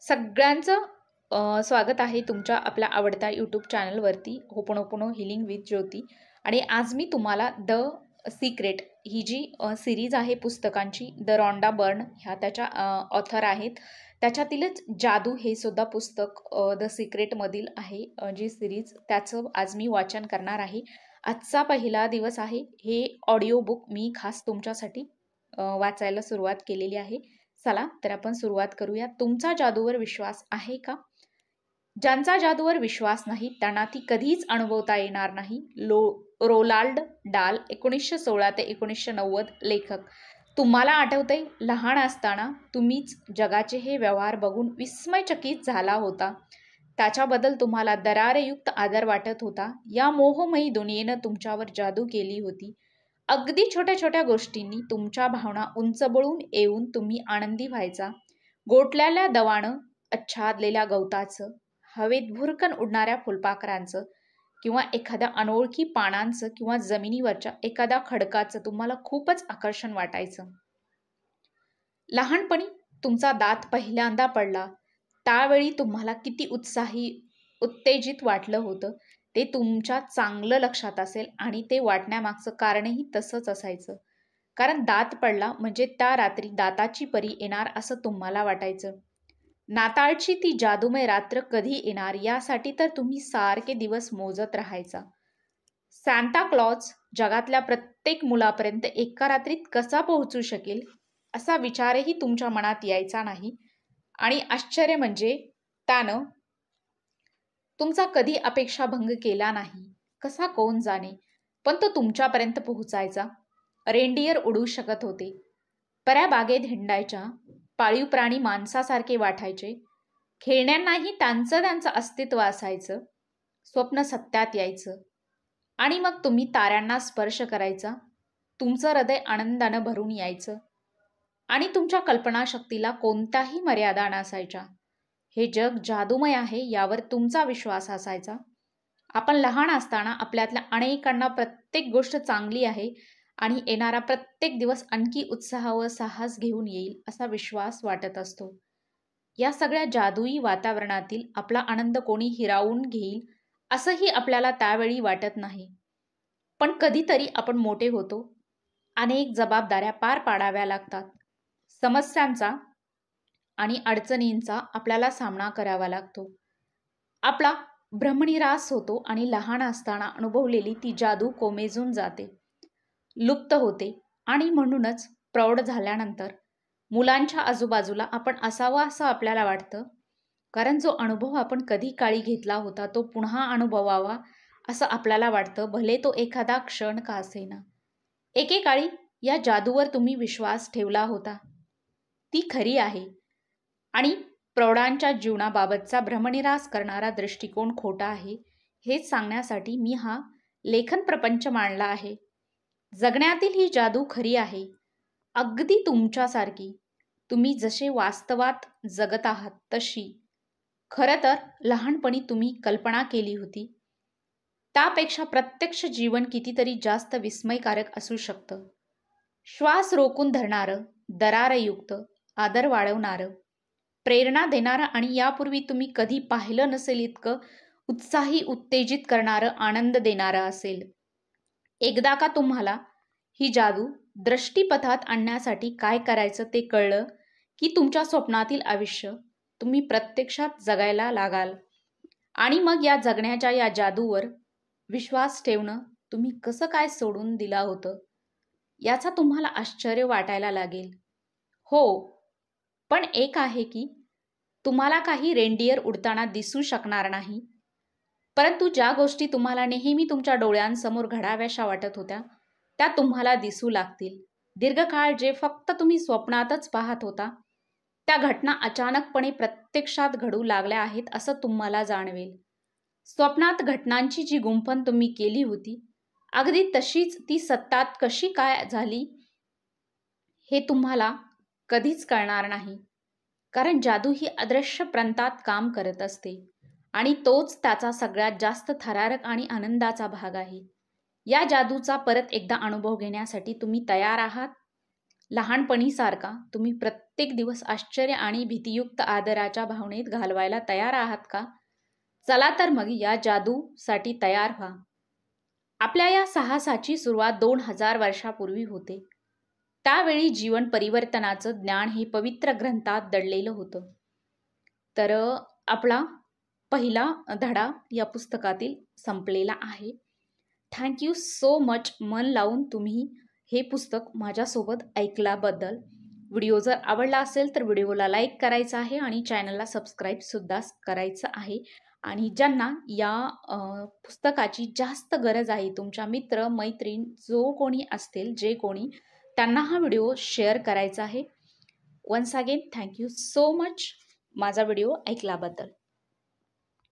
सगळ्यांचं स्वागत आहे तुमच्या आपल्या आवडत्या यूट्यूब चॅनलवरती होपणोपणो हिलिंग विथ ज्योती. आणि आज मी तुम्हाला द सिक्रेट ही जी सिरीज आहे पुस्तकांची, द रॉन्डा बर्न ह्या त्याच्या ऑथर आहेत. त्याच्यातीलच जादू हे सुद्धा पुस्तक द सिक्रेटमधील आहे. जी सिरीज त्याचं आज मी वाचन करणार आहे. आजचा पहिला दिवस आहे. हे ऑडिओ बुक मी खास तुमच्यासाठी वाचायला सुरुवात केलेली आहे. चला तर आपण सुरुवात करूया. तुमचा जादूवर विश्वास आहे का? ज्यांचा जादूवर विश्वास नाही त्यांना ती कधीच अनुभवता येणार नाही. रोलाल्ड डाल, 1916 ते 1990 लेखक. तुम्हाला आठवतंय, लहान असताना तुम्हीच जगाचे हे व्यवहार बघून विस्मयचकित झाला होता. त्याच्याबद्दल तुम्हाला दरारयुक्त आदर वाटत होता. या मोहमयी दुनियेनं तुमच्यावर जादू केली होती. अगदी छोट्या छोट्या गोष्टींनी तुमच्या भावना उंचबळून येऊन तुम्ही आनंदी व्हायचा. गोठलेल्या दवानं आच्छादलेल्या गवताचं, हवेत भुरकन उडणाऱ्या फुलपाखरांचं किंवा एखाद्या अनोळखी पानांचं किंवा जमिनीवरच्या एखाद्या खडकाचं तुम्हाला खूपच आकर्षण वाटायचं. लहानपणी तुमचा दात पहिल्यांदा पडला त्यावेळी तुम्हाला किती उत्तेजित वाटलं होतं ते तुमच्या चांगलं लक्षात असेल. आणि ते वाटण्यामागचं कारणही तसंच असायचं, कारण दात पडला म्हणजे त्या रात्री दाताची परी येणार असं तुम्हाला वाटायचं. नाताळची ती जादूमय रात्र कधी येणार यासाठी तर तुम्ही सारखे दिवस मोजत राहायचा. सांता क्लॉज जगातल्या प्रत्येक मुलापर्यंत एका रात्रीत कसा पोहोचू शकेल असा विचारही तुमच्या मनात यायचा नाही. आणि आश्चर्य म्हणजे त्यानं तुमचा कधी अपेक्षाभंग केला नाही. कसा कोण जाणे, पण तो तुमच्यापर्यंत पोहोचायचा. रेंडियर उडू शकत होते, पऱ्या बागेत हिंडायच्या, पाळीव प्राणी माणसासारखे वाटायचे, खेळण्यांनाही त्यांचं अस्तित्व असायचं. स्वप्न सत्यात यायचं आणि मग तुम्ही ताऱ्यांना स्पर्श करायचा. तुमचं हृदय आनंदानं भरून यायचं आणि तुमच्या कल्पनाशक्तीला कोणत्याही मर्यादा नसायच्या. हे जग जादूमय आहे यावर तुमचा विश्वास असायचा. आपण लहान असताना आपल्यातल्या अनेकांना प्रत्येक गोष्ट चांगली आहे आणि येणारा प्रत्येक दिवस आणखी उत्साह व साहस घेऊन येईल असा विश्वास वाटत असतो. या सगळ्या जादुई वातावरणातील आपला आनंद कोणी हिरावून घेईल असंही आपल्याला त्यावेळी वाटत नाही. पण कधीतरी आपण मोठे होतो. अनेक जबाबदाऱ्या पार पाडाव्या लागतात. समस्यांचा आणि अडचणींचा आपल्याला सामना करावा लागतो. आपला भ्रमनिरास होतो आणि लहान असताना अनुभवलेली ती जादू कोमेजून जाते, लुप्त होते. आणि म्हणूनच प्रौढ झाल्यानंतर मुलांच्या आजूबाजूला आपण असावं असं आपल्याला वाटतं, कारण जो अनुभव आपण कधी काळी घेतला होता तो पुन्हा अनुभवावा असं आपल्याला वाटतं, भले तो एखादा क्षण का असेना. एकेकाळी या जादूवर तुम्ही विश्वास ठेवला होता, ती खरी आहे. आणि प्रौढांच्या जीवनाबाबतचा भ्रमनिरास करणारा दृष्टिकोन खोटा आहे हेच सांगण्यासाठी मी हा लेखन प्रपंच मांडला आहे. जगण्यातील ही जादू खरी आहे, अगदी तुमच्यासारखी. तुम्ही जसे वास्तवात जगत आहात तशी. खरं तर लहानपणी तुम्ही कल्पना केली होती त्यापेक्षा प्रत्यक्ष जीवन कितीतरी जास्त विस्मयकारक असू शकतं. श्वास रोखून धरणारं, दरारयुक्त, आदर वाढवणारं, प्रेरणा देणारं आणि यापूर्वी तुम्ही कधी पाहिलं नसेल इतकं उत्साही, उत्तेजित करणारं, आनंद देणारं असेल. एकदा का तुम्हाला ही जादू दृष्टीपथात आणण्यासाठी काय करायचं ते कळलं की तुमच्या स्वप्नातील आयुष्य तुम्ही प्रत्यक्षात जगायला लागाल. आणि मग या जगण्याच्या या जादूवर विश्वास ठेवणं तुम्ही कसं काय सोडून दिला होतं याचा तुम्हाला आश्चर्य वाटायला लागेल. हो, पण एक आहे की तुम्हाला काही रेंडियर उडताना दिसू शकणार नाही, परंतु ज्या गोष्टी तुम्हाला नेहमी तुमच्या डोळ्यांसमोर घडाव्याशा वाटत होत्या त्या तुम्हाला दिसू लागतील. दीर्घकाळ जे फक्त तुम्ही स्वप्नातच पाहत होता त्या घटना अचानकपणे प्रत्यक्षात घडू लागल्या आहेत असं तुम्हाला जाणवेल. स्वप्नात घटनांची जी गुंफण तुम्ही केली होती अगदी तशीच ती सत्यात कशी काय झाली हे तुम्हाला कधीच कळणार नाही, कारण जादू ही अदृश्य प्रांतात काम करत असते आणि तोच त्याचा सगळ्यात जास्त थरारक आणि आनंदाचा भाग आहे. या जादूचा परत एकदा अनुभव घेण्यासाठी तुम्ही तयार आहात? लहानपणीसारखा तुम्ही प्रत्येक दिवस आश्चर्य आणि भीतियुक्त आदराच्या भावनेत घालवायला तयार आहात का? चला तर मग या जादूसाठी तयार व्हा. आपल्या या साहसाची सुरुवात 2000 वर्षापूर्वी होते. त्यावेळी जीवन परिवर्तनाचं ज्ञान हे पवित्र ग्रंथात दडलेलं होतं. तर आपला पहिला धडा या पुस्तकातील संपलेला आहे. थँक यू सो मच मन लावून तुम्ही हे पुस्तक माझ्यासोबत ऐकल्याबद्दल. व्हिडिओ जर आवडला असेल तर व्हिडिओला लाईक करायचा आहे आणि चॅनलला सबस्क्राईबसुद्धा करायचं आहे. आणि ज्यांना या पुस्तकाची जास्त गरज आहे, तुमच्या मित्र मैत्रीण जो कोणी असतील, जे कोणी, त्यांना हा व्हिडिओ शेअर करायचा आहे. Once again thank you so much माझा व्हिडिओ ऐकल्याबद्दल.